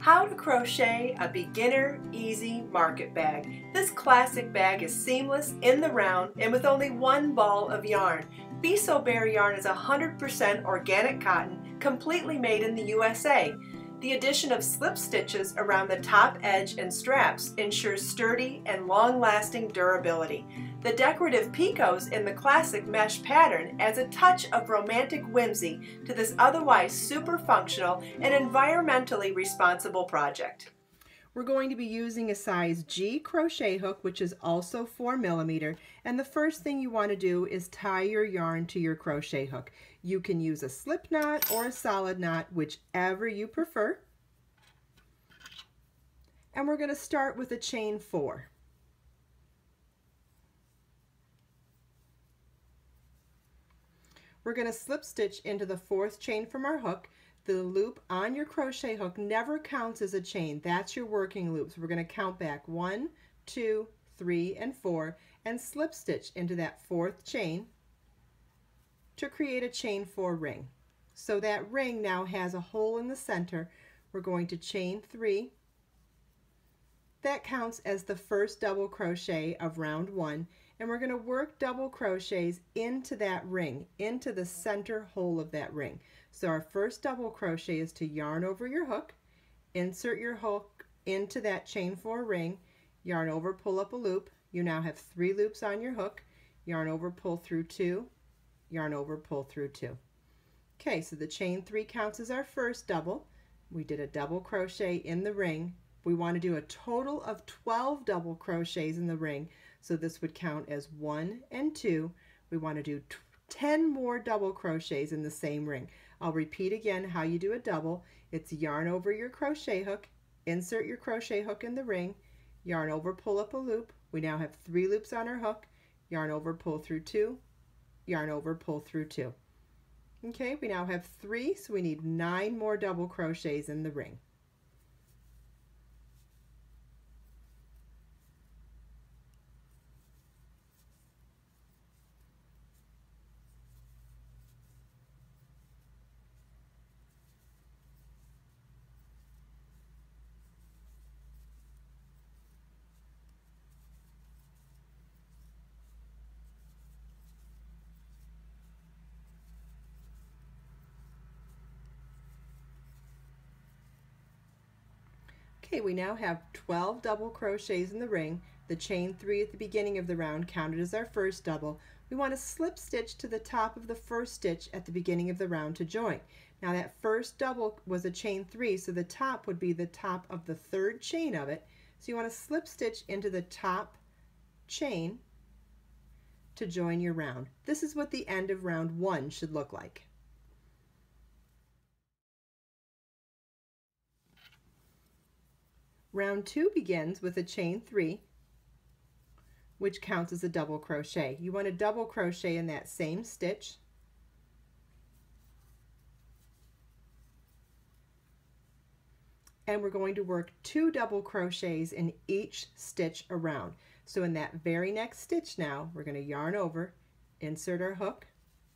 How to crochet a beginner easy market bag. This classic bag is seamless in the round and with only one ball of yarn. Be So Bare yarn is 100% organic cotton, completely made in the USA. The addition of slip stitches around the top edge and straps ensures sturdy and long-lasting durability. The decorative picots in the classic mesh pattern adds a touch of romantic whimsy to this otherwise super functional and environmentally responsible project. We're going to be using a size G crochet hook, which is also 4mm, and the first thing you want to do is tie your yarn to your crochet hook. You can use a slip knot or a solid knot, whichever you prefer. And we're going to start with a chain 4. We're going to slip stitch into the 4th chain from our hook. The loop on your crochet hook never counts as a chain. That's your working loop. So we're going to count back 1, 2, 3, and 4 and slip stitch into that 4th chain to create a chain 4 ring. So that ring now has a hole in the center. We're going to chain 3. That counts as the first double crochet of round 1, and we're going to work double crochets into that ring, into the center hole of that ring. So our first double crochet is to yarn over your hook, insert your hook into that chain 4 ring, yarn over, pull up a loop. You now have 3 loops on your hook, yarn over, pull through 2, yarn over, pull through 2. Okay, so the chain 3 counts as our first double. We did a double crochet in the ring. We want to do a total of 12 double crochets in the ring, so this would count as 1 and 2. We want to do 10 more double crochets in the same ring. I'll repeat again how you do a double. It's yarn over your crochet hook, insert your crochet hook in the ring, yarn over, pull up a loop. We now have 3 loops on our hook, yarn over, pull through 2, yarn over, pull through 2. Okay, we now have 3, so we need 9 more double crochets in the ring. Okay, we now have 12 double crochets in the ring. The chain 3 at the beginning of the round counted as our first double. We want to slip stitch to the top of the first stitch at the beginning of the round to join. Now that first double was a chain 3, so the top would be the top of the 3rd chain of it. So you want to slip stitch into the top chain to join your round. This is what the end of round 1 should look like. Round 2 begins with a chain 3, which counts as a double crochet. You want to double crochet in that same stitch. And we're going to work 2 double crochets in each stitch around. So in that very next stitch now, we're going to yarn over, insert our hook,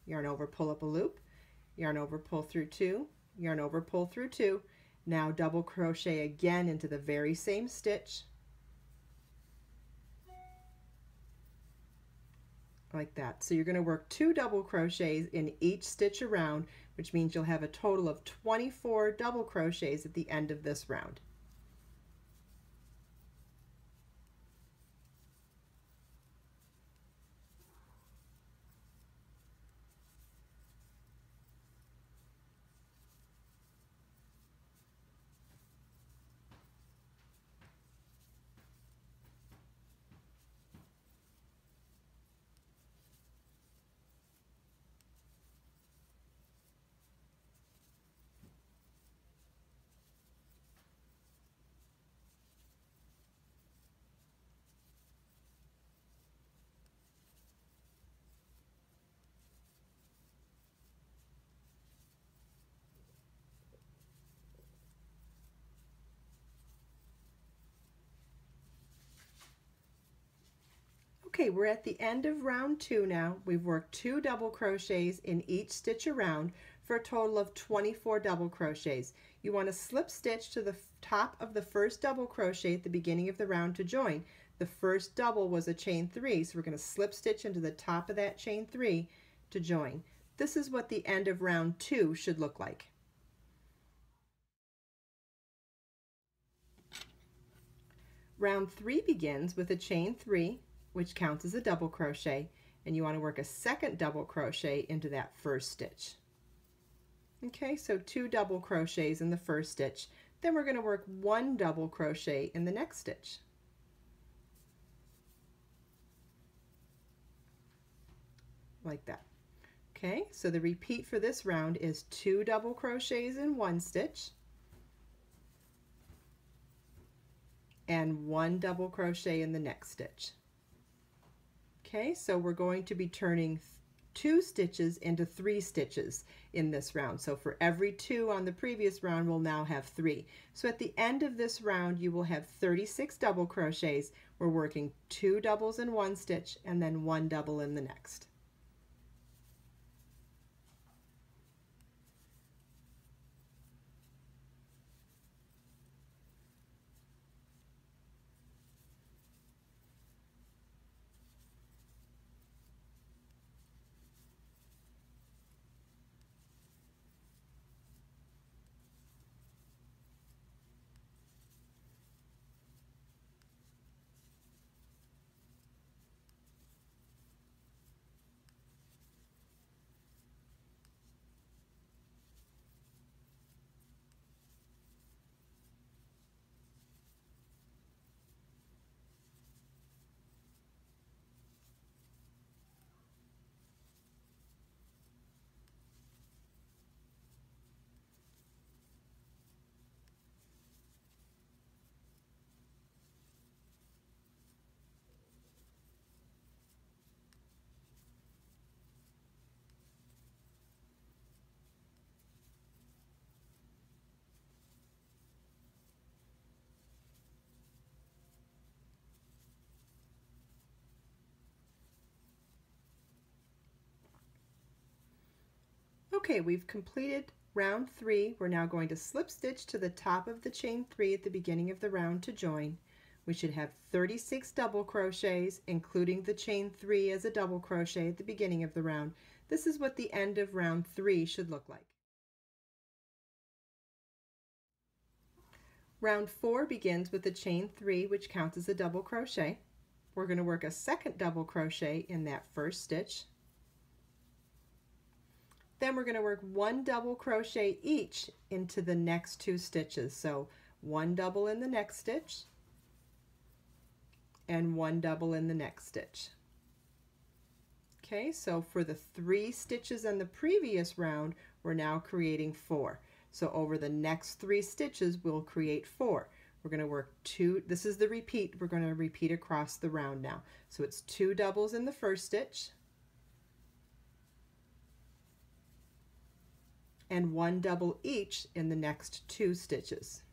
yarn over, pull up a loop, yarn over, pull through 2, yarn over, pull through 2. Now double crochet again into the very same stitch, like that. So you're going to work 2 double crochets in each stitch around, which means you'll have a total of 24 double crochets at the end of this round. Okay, we're at the end of round 2 now. We've worked 2 double crochets in each stitch around for a total of 24 double crochets. you want to slip stitch to the top of the first double crochet at the beginning of the round to join. The first double was a chain 3, so we're going to slip stitch into the top of that chain 3 to join. This is what the end of round 2 should look like. Round 3 begins with a chain 3, which counts as a double crochet, and you want to work a second double crochet into that first stitch. Okay, so 2 double crochets in the first stitch. Then we're going to work 1 double crochet in the next stitch. Like that. Okay, so the repeat for this round is 2 double crochets in one stitch and 1 double crochet in the next stitch. Okay, so we're going to be turning 2 stitches into 3 stitches in this round. So for every 2 on the previous round, we'll now have 3. So at the end of this round, you will have 36 double crochets. We're working 2 doubles in one stitch and then 1 double in the next. Okay, we've completed round 3. We're now going to slip stitch to the top of the chain 3 at the beginning of the round to join. We should have 36 double crochets, including the chain 3 as a double crochet at the beginning of the round. This is what the end of round 3 should look like. Round 4 begins with a chain 3, which counts as a double crochet. We're going to work a second double crochet in that first stitch. Then we're going to work 1 double crochet each into the next 2 stitches. So 1 double in the next stitch and 1 double in the next stitch. Okay, so for the 3 stitches in the previous round, we're now creating 4. So over the next 3 stitches, we'll create 4. We're going to work 2, this is the repeat, we're going to repeat across the round now. So it's 2 doubles in the first stitch and 1 double each in the next 2 stitches.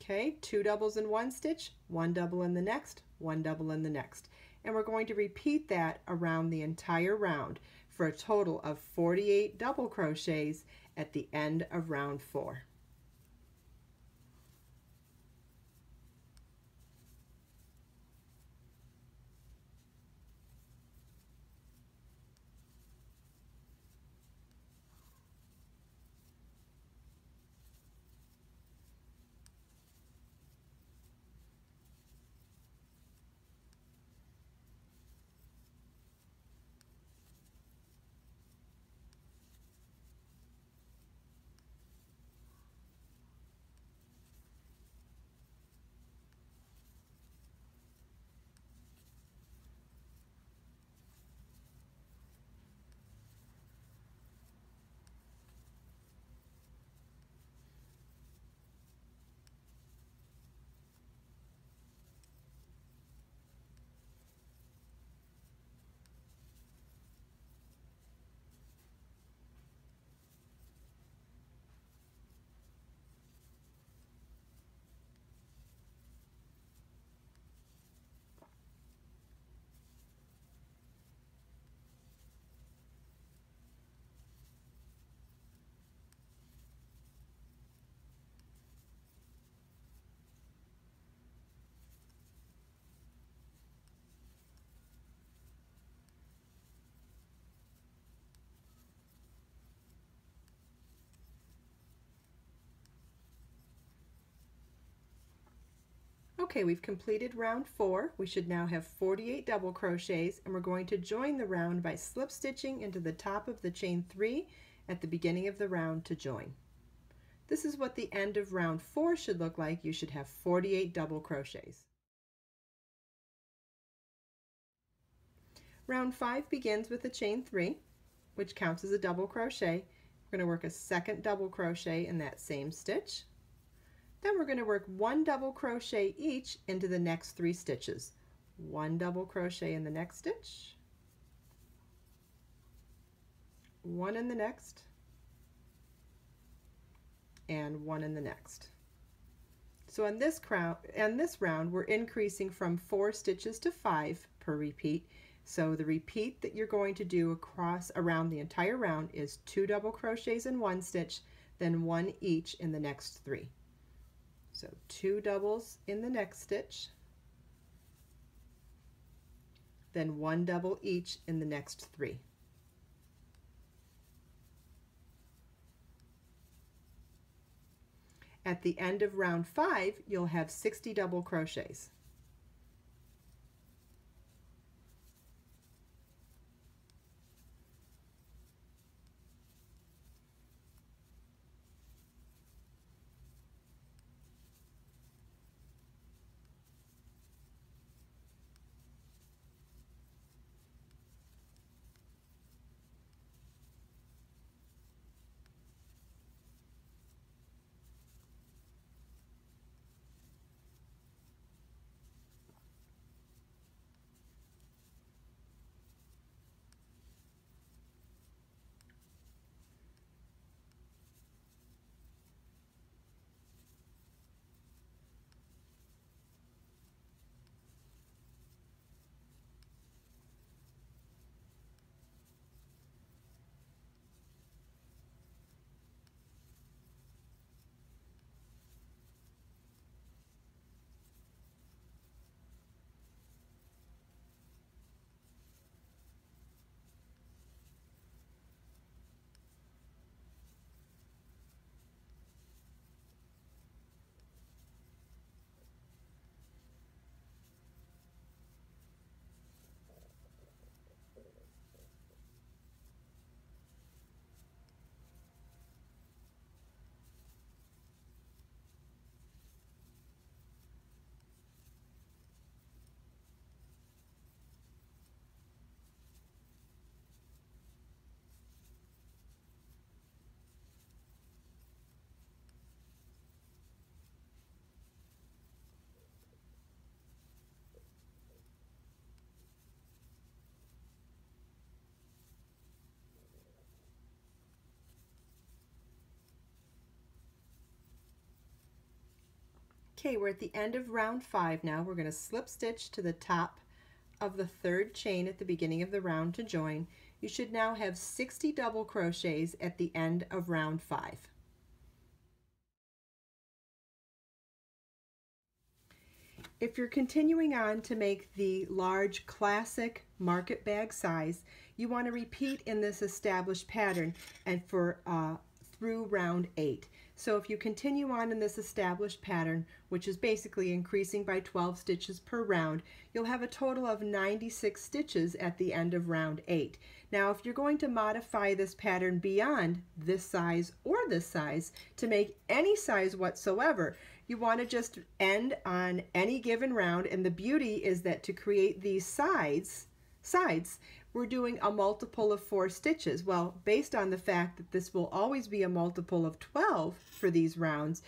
Okay, 2 doubles in one stitch, 1 double in the next, 1 double in the next. And we're going to repeat that around the entire round for a total of 48 double crochets at the end of round 4. Okay, we've completed round 4. We should now have 48 double crochets, and we're going to join the round by slip stitching into the top of the chain 3 at the beginning of the round to join. This is what the end of round 4 should look like. You should have 48 double crochets. Round 5 begins with a chain 3, which counts as a double crochet. We're going to work a second double crochet in that same stitch. Then we're going to work 1 double crochet each into the next 3 stitches. 1 double crochet in the next stitch, 1 in the next, and 1 in the next. So in this round, we're increasing from 4 stitches to 5 per repeat. So the repeat that you're going to do around the entire round is 2 double crochets in one stitch, then 1 each in the next 3. So 2 doubles in the next stitch, then 1 double each in the next 3. At the end of round 5, you'll have 60 double crochets. Okay, we're at the end of round 5 now. We're going to slip stitch to the top of the 3rd chain at the beginning of the round to join. You should now have 60 double crochets at the end of round 5. If you're continuing on to make the large classic market bag size, you want to repeat in this established pattern and through round 8. So if you continue on in this established pattern, which is basically increasing by 12 stitches per round, you'll have a total of 96 stitches at the end of round 8. Now if you're going to modify this pattern beyond this size or this size to make any size whatsoever, you want to just end on any given round, and the beauty is that to create these sides, we're doing a multiple of 4 stitches. Well, based on the fact that this will always be a multiple of 12 for these rounds,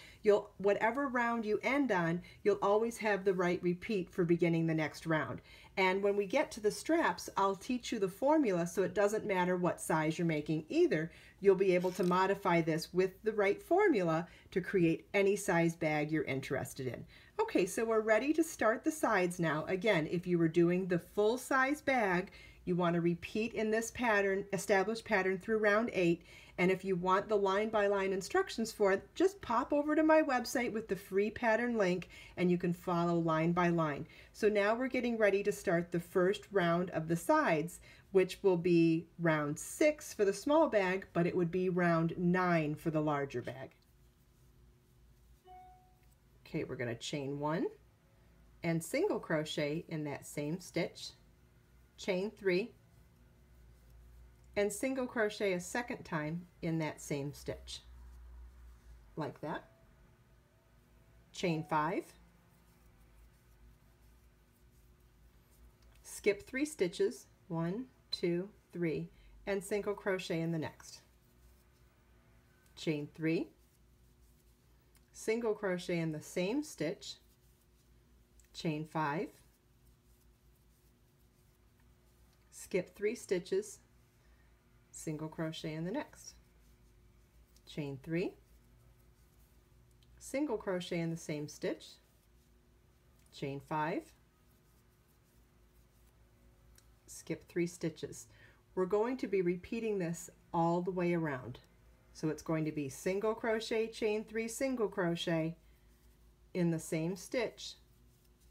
whatever round you end on, you'll always have the right repeat for beginning the next round. And when we get to the straps, I'll teach you the formula so it doesn't matter what size you're making either. You'll be able to modify this with the right formula to create any size bag you're interested in. Okay, so we're ready to start the sides now. Again, if you were doing the full size bag, you want to repeat in this pattern, established pattern through round 8. And if you want the line by line instructions for it, just pop over to my website with the free pattern link and you can follow line by line. So now we're getting ready to start the first round of the sides, which will be round 6 for the small bag, but it would be round 9 for the larger bag. Okay, we're going to chain 1, and single crochet in that same stitch, chain 3, and single crochet a second time in that same stitch, like that. Chain 5, skip 3 stitches, 1, 2, 3, and single crochet in the next. Chain 3, single crochet in the same stitch, chain 5, skip 3 stitches, single crochet in the next. Chain 3, single crochet in the same stitch, chain 5, skip 3 stitches. We're going to be repeating this all the way around. So it's going to be single crochet, chain 3, single crochet in the same stitch,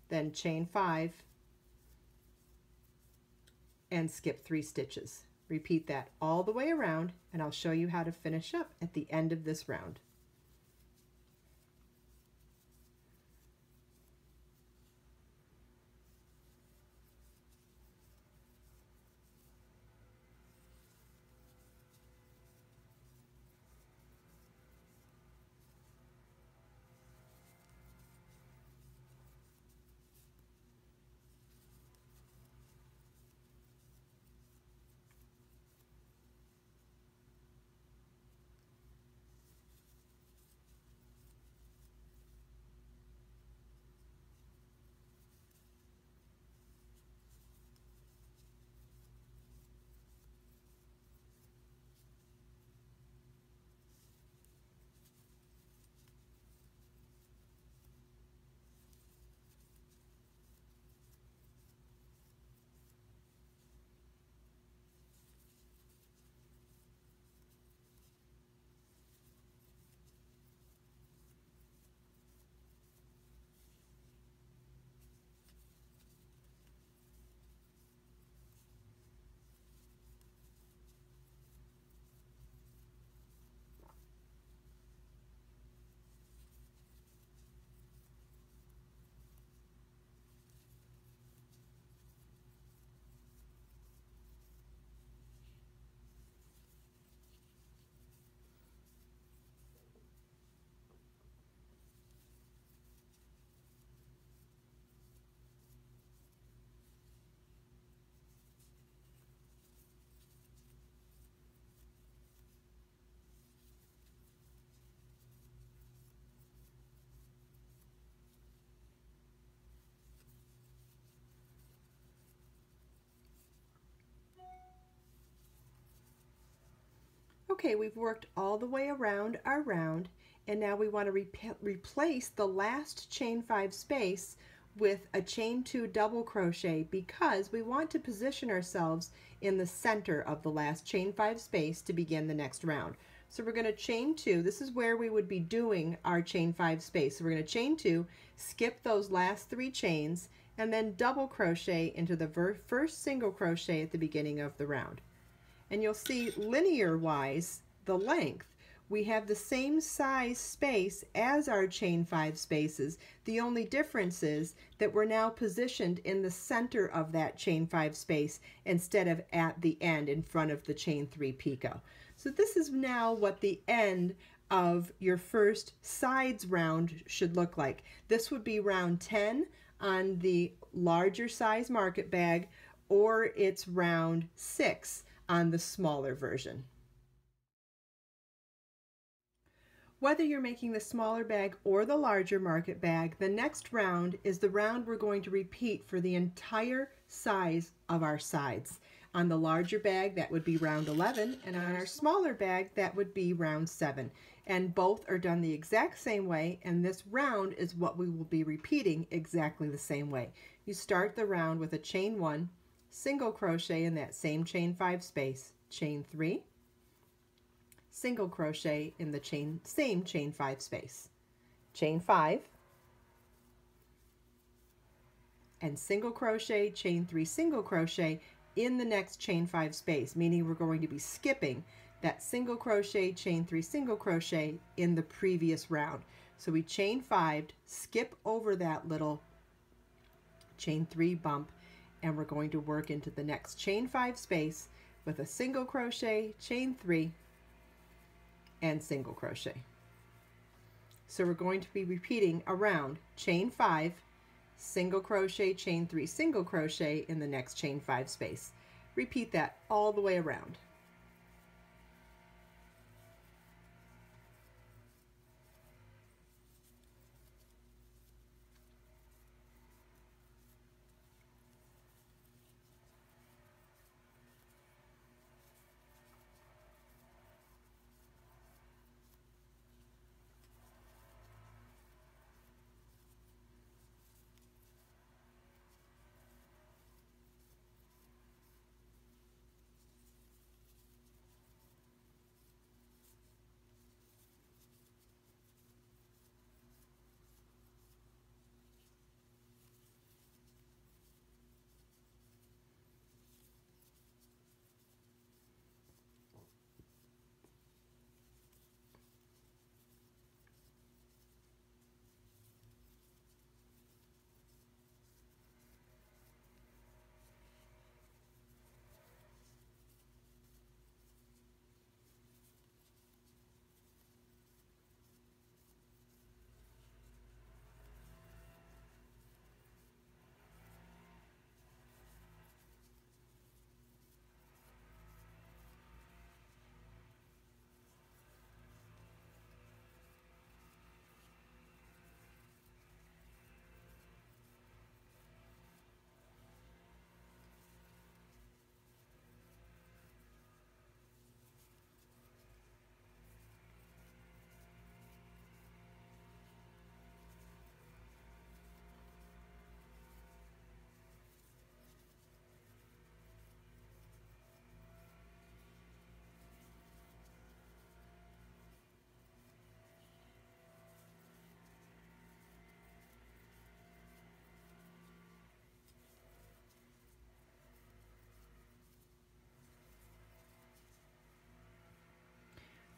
then chain 5, and skip 3 stitches. Repeat that all the way around, and I'll show you how to finish up at the end of this round. Okay, we've worked all the way around our round, and now we want to replace the last chain 5 space with a chain 2 double crochet, because we want to position ourselves in the center of the last chain 5 space to begin the next round. So we're going to chain 2. This is where we would be doing our chain 5 space. So we're going to chain 2, skip those last 3 chains, and then double crochet into the first single crochet at the beginning of the round. And you'll see linear wise, the length, we have the same size space as our chain 5 spaces. The only difference is that we're now positioned in the center of that chain 5 space instead of at the end in front of the chain 3 picot. So this is now what the end of your first sides round should look like. This would be round 10 on the larger size market bag, or it's round 6 on the smaller version. Whether you're making the smaller bag or the larger market bag, the next round is the round we're going to repeat for the entire size of our sides. On the larger bag, that would be round 11, and on our smaller bag, that would be round 7. And both are done the exact same way, and this round is what we will be repeating exactly the same way. You start the round with a chain 1, single crochet in that same chain 5 space, chain 3, single crochet in the same chain 5 space, chain 5, and single crochet, chain 3, single crochet in the next chain 5 space, meaning we're going to be skipping that single crochet, chain 3, single crochet in the previous round. So we chain 5, skip over that little chain 3 bump, and we're going to work into the next chain 5 space with a single crochet, chain 3, and single crochet. So we're going to be repeating around chain 5, single crochet, chain 3, single crochet in the next chain 5 space. Repeat that all the way around.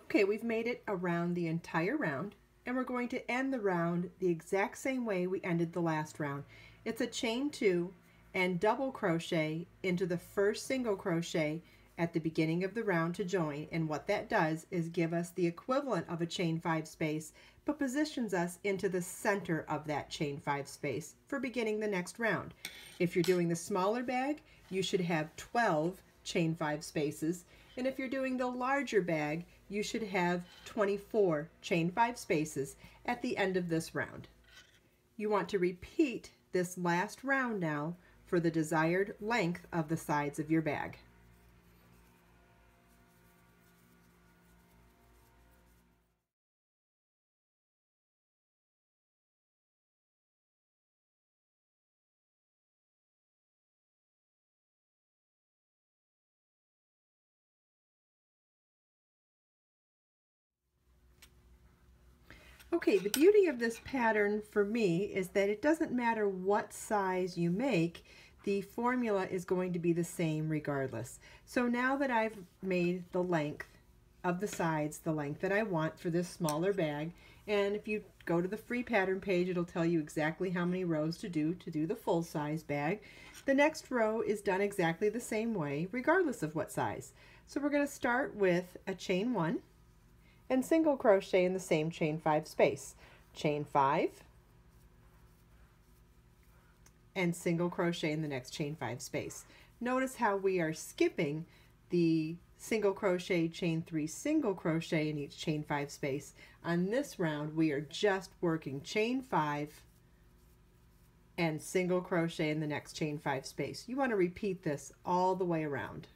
Okay, we've made it around the entire round, and we're going to end the round the exact same way we ended the last round. It's a chain 2 and double crochet into the first single crochet at the beginning of the round to join, and what that does is give us the equivalent of a chain 5 space, but positions us into the center of that chain 5 space for beginning the next round. If you're doing the smaller bag, you should have 12 chain 5 spaces, and if you're doing the larger bag, you should have 24 chain 5 spaces at the end of this round. You want to repeat this last round now for the desired length of the sides of your bag. Okay, the beauty of this pattern for me is that it doesn't matter what size you make, the formula is going to be the same regardless. So now that I've made the length of the sides, the length that I want for this smaller bag, and if you go to the free pattern page, it'll tell you exactly how many rows to do the full size bag. The next row is done exactly the same way, regardless of what size. So we're going to start with a chain 1 and single crochet in the same chain 5 space. Chain 5 and single crochet in the next chain 5 space. Notice how we are skipping the single crochet, chain 3, single crochet in each chain 5 space. On this round, we are just working chain 5 and single crochet in the next chain 5 space. You want to repeat this all the way around.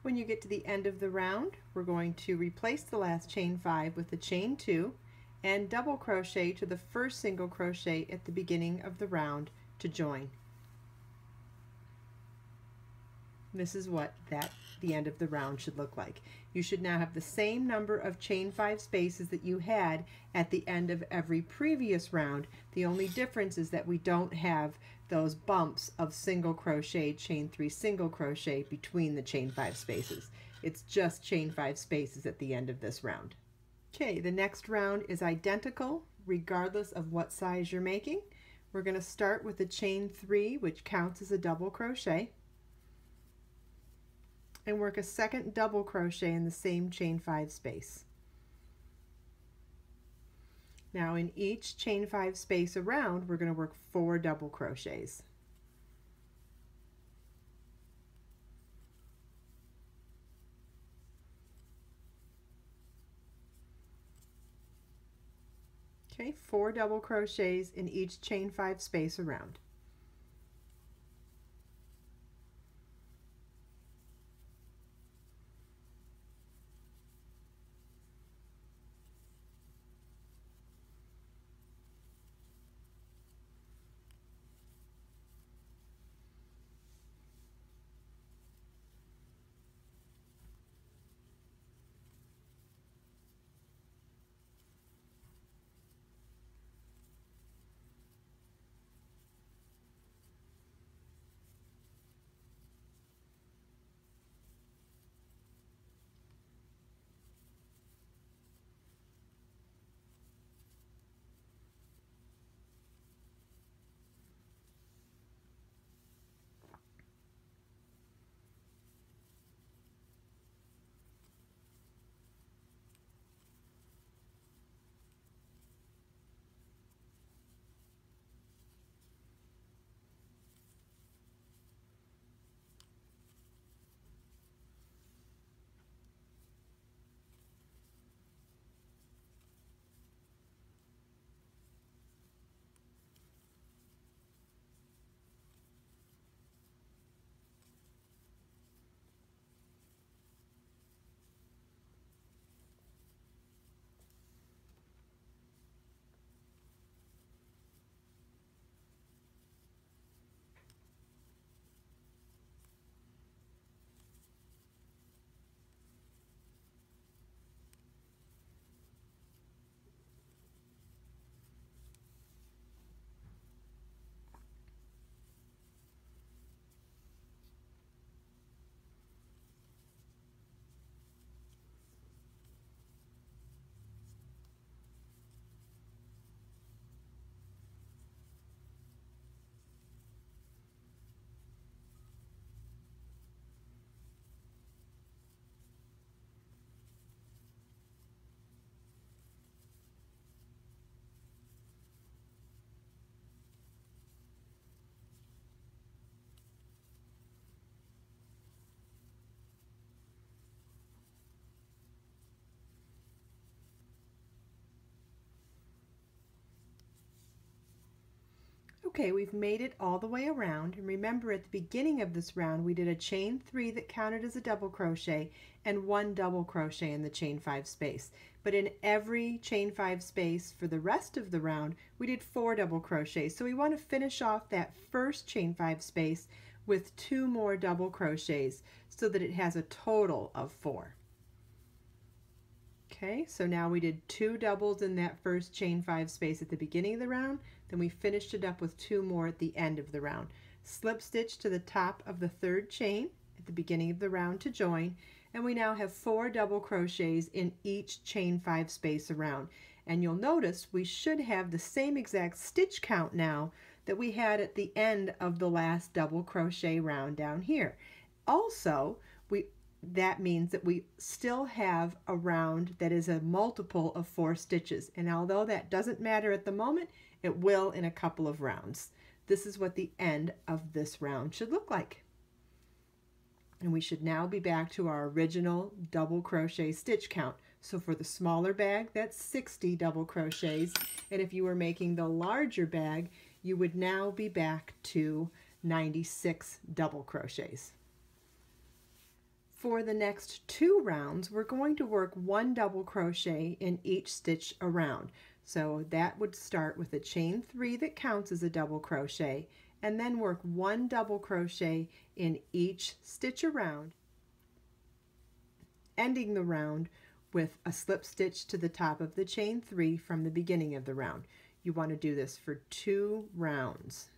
When you get to the end of the round, we're going to replace the last chain 5 with the chain 2 and double crochet to the first single crochet at the beginning of the round to join. This is what the end of the round should look like. You should now have the same number of chain 5 spaces that you had at the end of every previous round. The only difference is that we don't have those bumps of single crochet, chain 3, single crochet between the chain 5 spaces. It's just chain 5 spaces at the end of this round. Okay, the next round is identical regardless of what size you're making. We're going to start with the chain 3, which counts as a double crochet, and work a second double crochet in the same chain 5 space. Now in each chain 5 space around, we're going to work 4 double crochets. Okay, 4 double crochets in each chain 5 space around. Okay, we've made it all the way around, and remember at the beginning of this round we did a chain 3 that counted as a double crochet and 1 double crochet in the chain 5 space. But in every chain 5 space for the rest of the round we did 4 double crochets. So we want to finish off that first chain 5 space with 2 more double crochets so that it has a total of 4. Okay, so now we did 2 doubles in that first chain 5 space at the beginning of the round, then we finished it up with 2 more at the end of the round. Slip stitch to the top of the 3rd chain at the beginning of the round to join, and we now have 4 double crochets in each chain 5 space around. And you'll notice we should have the same exact stitch count now that we had at the end of the last double crochet round down here. Also, that means that we still have a round that is a multiple of 4 stitches, and although that doesn't matter at the moment, it will in a couple of rounds. This is what the end of this round should look like. And we should now be back to our original double crochet stitch count. So for the smaller bag, that's 60 double crochets, and if you were making the larger bag, you would now be back to 96 double crochets. For the next 2 rounds, we're going to work 1 double crochet in each stitch around. So that would start with a chain 3 that counts as a double crochet, and then work 1 double crochet in each stitch around, ending the round with a slip stitch to the top of the chain 3 from the beginning of the round. You want to do this for 2 rounds.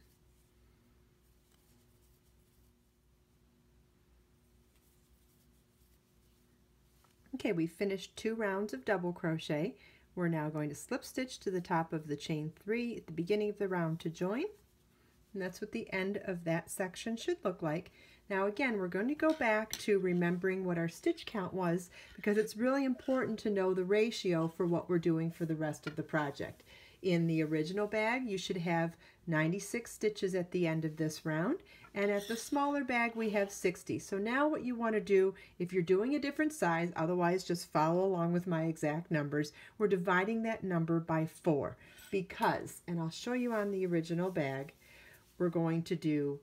Okay, we finished 2 rounds of double crochet. We're now going to slip stitch to the top of the chain 3 at the beginning of the round to join. And that's what the end of that section should look like. Now again, we're going to go back to remembering what our stitch count was, because it's really important to know the ratio for what we're doing for the rest of the project. In the original bag, you should have 96 stitches at the end of this round, and at the smaller bag we have 60. So now what you want to do, if you're doing a different size, otherwise just follow along with my exact numbers, we're dividing that number by 4 because, and I'll show you on the original bag, we're going to do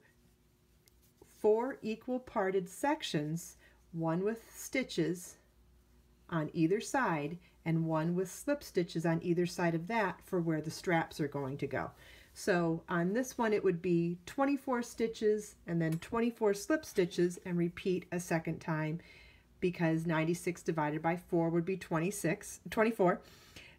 4 equal parted sections, one with stitches on either side and one with slip stitches on either side of that for where the straps are going to go. So on this one it would be 24 stitches and then 24 slip stitches and repeat a second time, because 96 divided by 4 would be 24.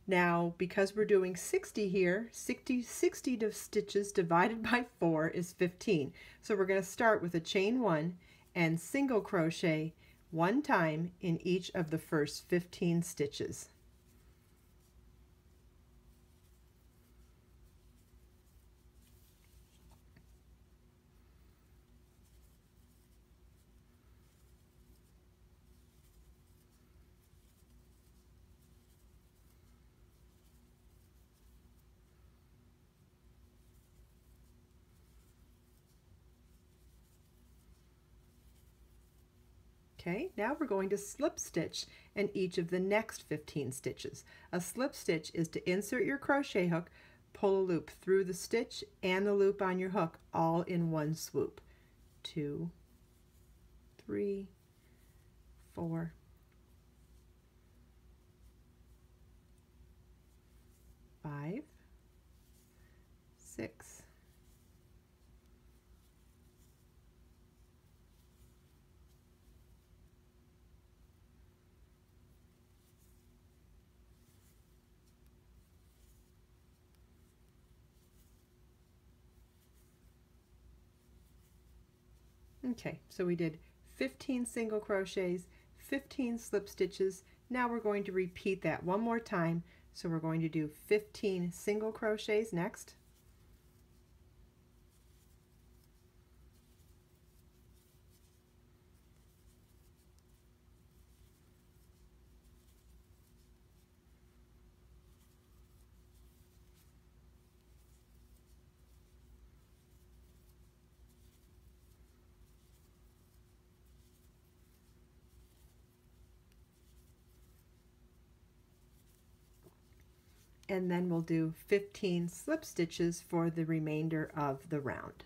Now because we're doing 60 here, 60 stitches divided by 4 is 15. So we're going to start with a chain 1 and single crochet 1 time in each of the first 15 stitches. Okay, now we're going to slip stitch in each of the next 15 stitches. A slip stitch is to insert your crochet hook, pull a loop through the stitch and the loop on your hook all in one swoop. 2, 3, 4, 5, 6, 7. Okay, so we did 15 single crochets, 15 slip stitches. Now we're going to repeat that one more time. So we're going to do 15 single crochets next. And then we'll do 15 slip stitches for the remainder of the round.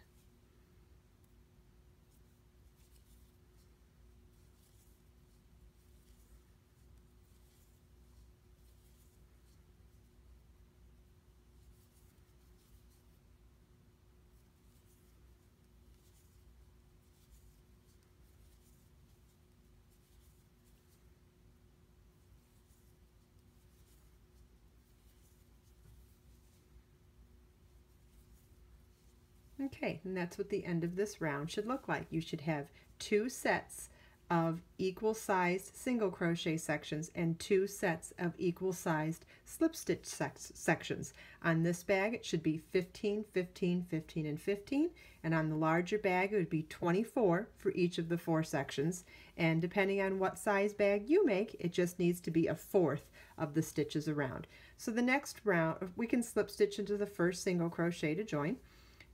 Okay, and that's what the end of this round should look like. You should have 2 sets of equal sized single crochet sections and 2 sets of equal sized slip stitch sections. On this bag it should be 15, 15, 15, and 15, and on the larger bag it would be 24 for each of the 4 sections, and depending on what size bag you make, it just needs to be 1/4 of the stitches around. So the next round we can slip stitch into the first single crochet to join.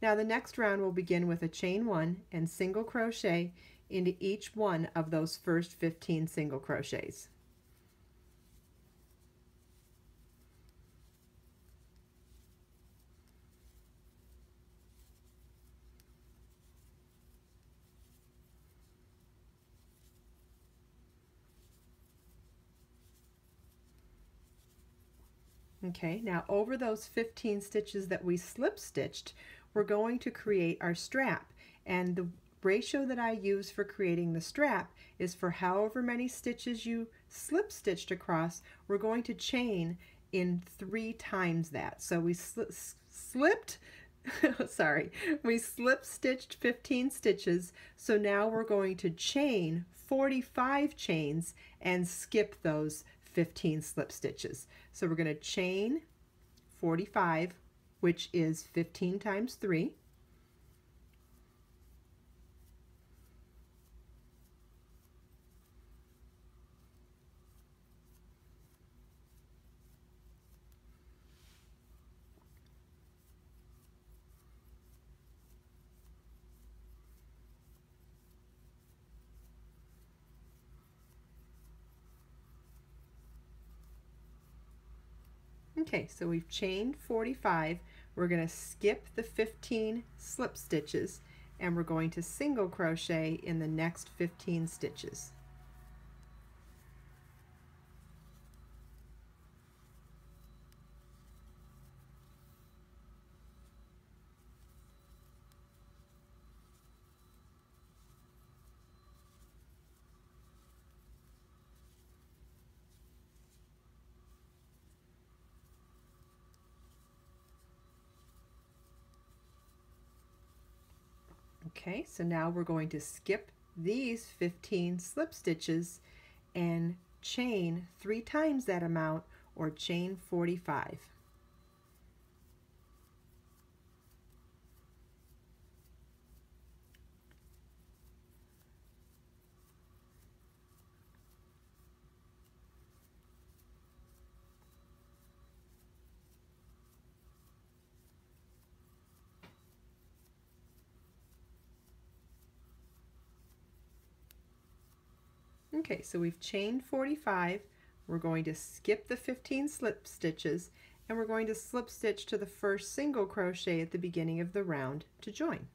Now the next round will begin with a chain 1 and single crochet into each one of those first 15 single crochets. Okay, now over those 15 stitches that we slip stitched, we're going to create our strap, and the ratio that I use for creating the strap is for however many stitches you slip stitched across, we're going to chain in 3 times that. So we slipped sorry, we slip stitched 15 stitches, so now we're going to chain 45 chains and skip those 15 slip stitches. So we're going to chain 45, which is 15 times 3. Okay, so we've chained 45. We're going to skip the 15 slip stitches and we're going to single crochet in the next 15 stitches. Okay, so now we're going to skip these 15 slip stitches and chain 3 times that amount, or chain 45. Okay, so we've chained 45. We're going to skip the 15 slip stitches and we're going to slip stitch to the first single crochet at the beginning of the round to join.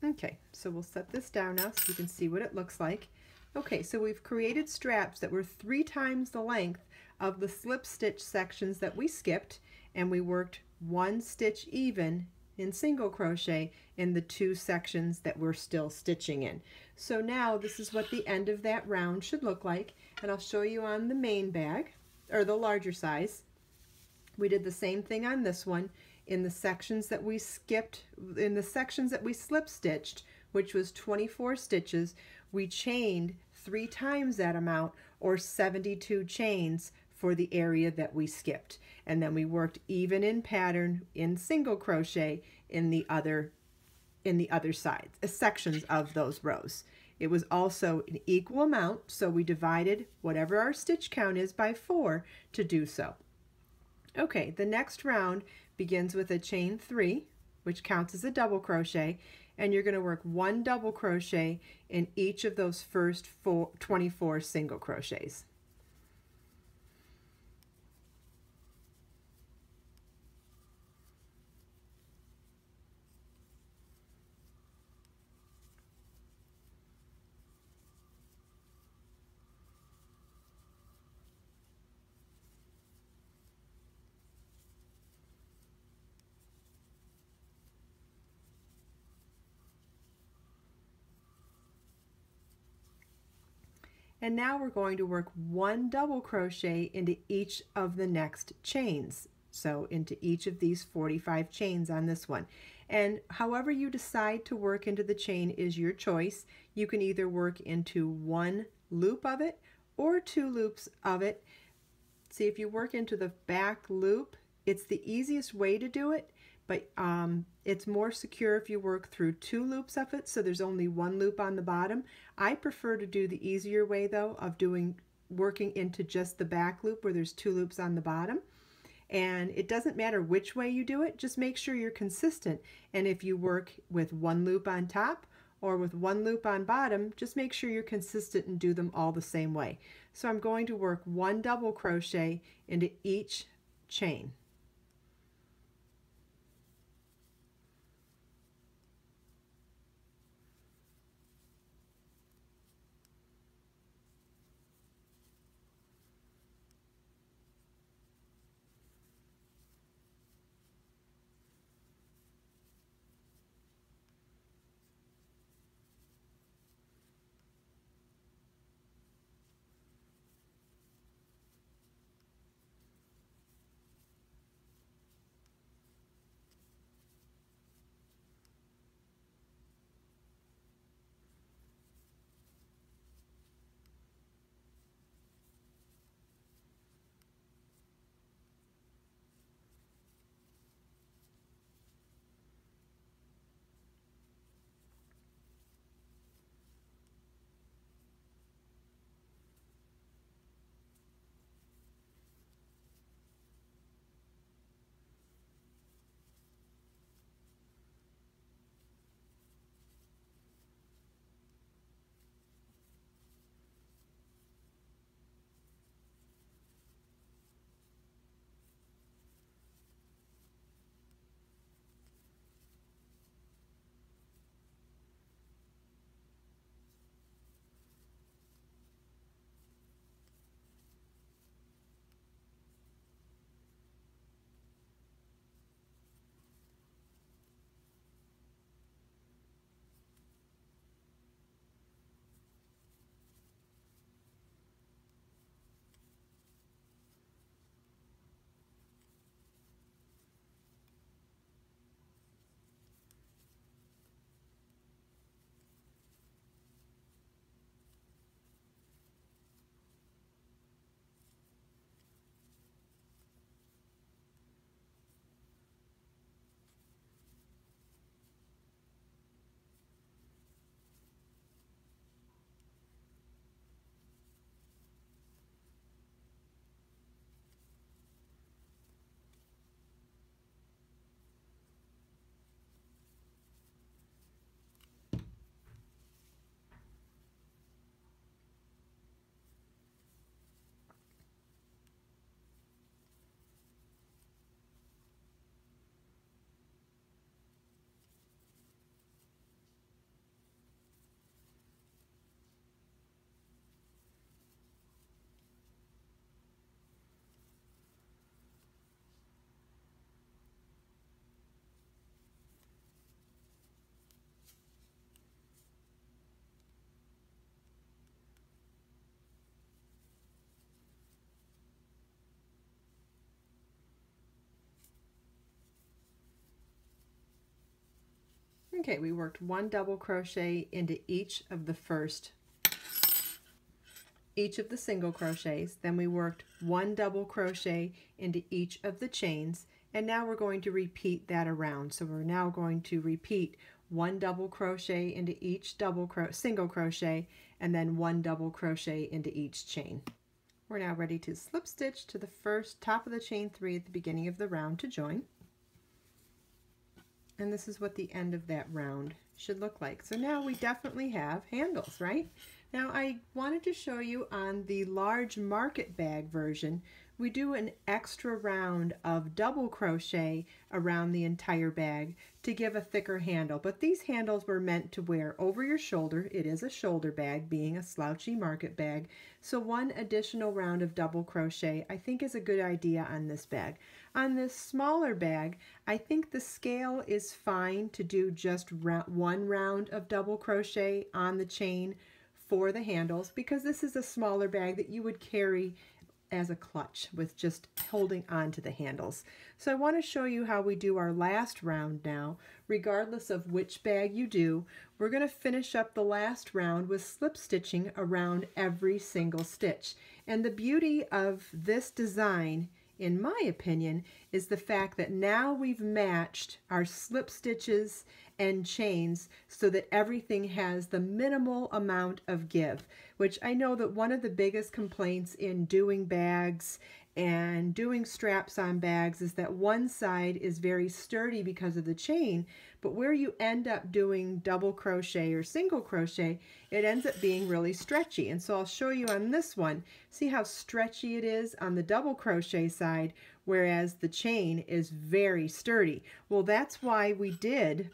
Okay, so we'll set this down now so you can see what it looks like. Okay, so we've created straps that were 3 times the length of the slip stitch sections that we skipped, and we worked 1 stitch even in single crochet in the 2 sections that we're still stitching in. So now this is what the end of that round should look like, and I'll show you on the main bag, or the larger size. We did the same thing on this one. In the sections that we skipped, in the sections that we slip stitched, which was 24 stitches, we chained 3 times that amount, or 72 chains, for the area that we skipped, and then we worked even in pattern in single crochet in the other sides, sections of those rows. It was also an equal amount, so we divided whatever our stitch count is by 4 to do so. Okay, the next round begins with a chain 3, which counts as a double crochet, and you're going to work 1 double crochet in each of those first 24 single crochets. And now we're going to work 1 double crochet into each of the next chains. So into each of these 45 chains on this one. And however you decide to work into the chain is your choice. You can either work into 1 loop of it or 2 loops of it. See, if you work into the back loop, it's the easiest way to do it, but it's more secure if you work through 2 loops of it, so there's only 1 loop on the bottom. I prefer to do the easier way though of working into just the back loop where there's 2 loops on the bottom. And it doesn't matter which way you do it, just make sure you're consistent. And if you work with 1 loop on top or with 1 loop on bottom, just make sure you're consistent and do them all the same way. So I'm going to work 1 double crochet into each chain. Okay, we worked 1 double crochet into each of the single crochets, then we worked 1 double crochet into each of the chains, and now we're going to repeat that around. So we're now going to repeat 1 double crochet into each single crochet, and then 1 double crochet into each chain. We're now ready to slip stitch to the first top of the chain 3 at the beginning of the round to join. And this is what the end of that round should look like. So now we definitely have handles, right? Now I wanted to show you on the large market bag version, we do an extra round of double crochet around the entire bag to give a thicker handle. But these handles were meant to wear over your shoulder. It is a shoulder bag, being a slouchy market bag. So 1 additional round of double crochet I think is a good idea on this bag. On this smaller bag, I think the scale is fine to do just 1 round of double crochet on the chain for the handles, because this is a smaller bag that you would carry as a clutch with just holding on to the handles. So I want to show you how we do our last round now. Regardless of which bag you do, we're going to finish up the last round with slip stitching around every single stitch. And the beauty of this design, in my opinion, is the fact that now we've matched our slip stitches and chains so that everything has the minimal amount of give, which I know that one of the biggest complaints in doing bags and doing straps on bags is that one side is very sturdy because of the chain, but where you end up doing double crochet or single crochet, it ends up being really stretchy. And so I'll show you on this one, see how stretchy it is on the double crochet side, whereas the chain is very sturdy. Well, that's why we did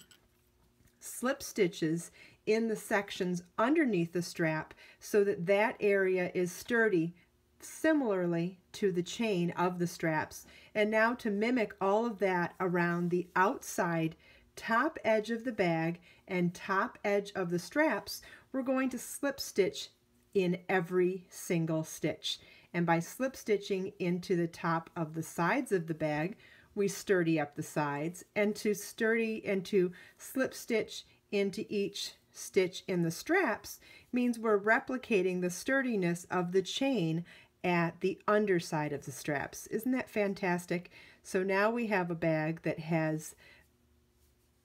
slip stitches in the sections underneath the strap so that that area is sturdy similarly to the chain of the straps. And now to mimic all of that around the outside top edge of the bag and top edge of the straps, we're going to slip stitch in every single stitch. And by slip stitching into the top of the sides of the bag, we sturdy up the sides, and to slip stitch into each stitch in the straps means we're replicating the sturdiness of the chain at the underside of the straps. Isn't that fantastic? So now we have a bag that has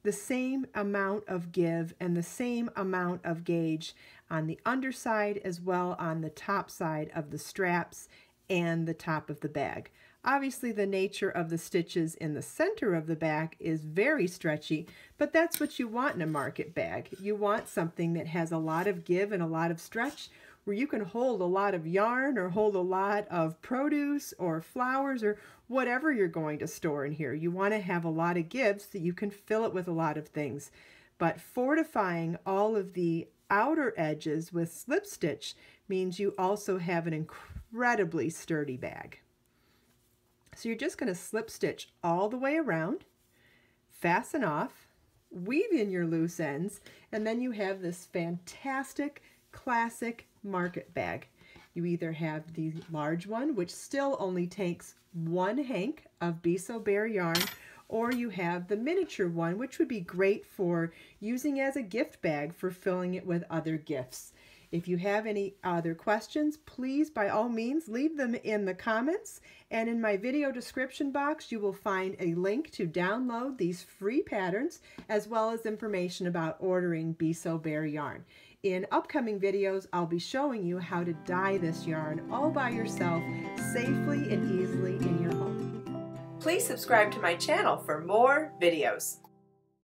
the same amount of give and the same amount of gauge on the underside as well on the top side of the straps and the top of the bag. Obviously, the nature of the stitches in the center of the bag is very stretchy, but that's what you want in a market bag. You want something that has a lot of give and a lot of stretch, where you can hold a lot of yarn or hold a lot of produce or flowers or whatever you're going to store in here. You want to have a lot of give so you can fill it with a lot of things. But fortifying all of the outer edges with slip stitch means you also have an incredibly sturdy bag. So you're just going to slip stitch all the way around, fasten off, weave in your loose ends, and then you have this fantastic classic market bag. You either have the large one, which still only takes 1 hank of Be So Bare yarn, or you have the miniature one, which would be great for using as a gift bag for filling it with other gifts. If you have any other questions, please, by all means, leave them in the comments. And in my video description box, you will find a link to download these free patterns, as well as information about ordering Be So Bare yarn. In upcoming videos, I'll be showing you how to dye this yarn all by yourself, safely and easily in your home. Please subscribe to my channel for more videos.